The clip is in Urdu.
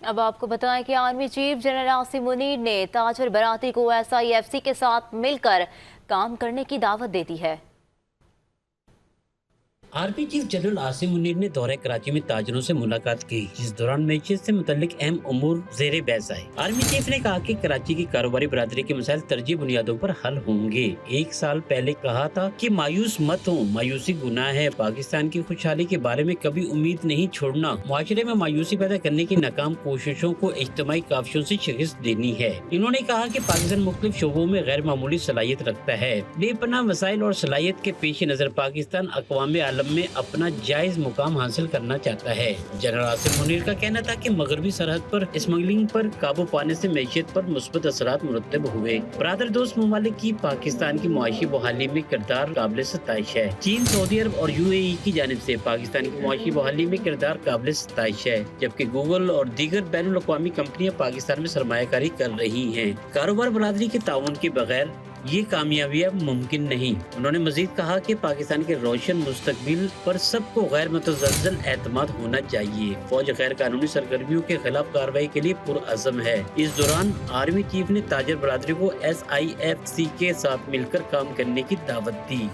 اب آپ کو بتائیں کہ army chief general Asim Munir نے تاجر براتی کو SIFC کے ساتھ مل کر کام کرنے کی دعوت دے دی ہے۔ Army chief general Asim Munir نے دورہ کراچی میں تاجروں سے ملاقات کی، جس دوران معیشت سے متعلق اہم امور زیر بحث آئے۔ آرمی چیف نے کہا کہ کراچی کی کاروباری برادری کے مسائل ترجیحی بنیادوں پر حل ہوں گے۔ 1 سال پہلے کہا تھا کہ مایوس مت ہوں، مایوسی گناہ ہے، پاکستان کی خوشحالی کے بارے میں کبھی امید نہیں چھوڑنا، معاشرے میں مایوسی پیدا کرنے کی ناکام کوششوں کو اجتماعی کاوشوں سے شکست دینی ہے۔ انہوں نے کہا کہ پاکستان مختلف شعبوں میں غیر معمولی صلاحیت رکھتا ہے۔ بے پناہ وسائل اور صلاحیت کے پیش نظر پاکستان اقوام عالم میں اپنا جائز مقام حاصل کرنا چاہتا ہے۔ جنرل عاصم منیر کا کہنا تھا کہ مغربی سرحد پر اسمگلنگ پر قابو پانے سے معیشت پر مثبت اثرات مرتب ہوئے۔ برادر دوست ممالک کی پاکستان کی معاشی بحالی میں کردار قابل ستائش ہے۔ چین، سعودی عرب اور UAE کی جانب سے پاکستان کی معاشی بحالی میں کردار قابل ستائش ہے، جبکہ گوگل اور دیگر بین الاقوامی کمپنیاں پاکستان میں سرمایہ کاری کر رہی ہیں۔ کاروبار برادری کے تعاون کے بغیر یہ کامیابیاں ممکن نہیں۔ انہوں نے مزید کہا کہ پاکستان کے روشن مستقبل پر سب کو غیر متزلزل اعتماد ہونا چاہیے۔ فوج غیر قانونی سرگرمیوں کے خلاف کارروائی کے لیے پرعزم ہے۔ اس دوران آرمی چیف نے تاجر برادری کو SIFC کے ساتھ مل کر کام کرنے کی دعوت دی۔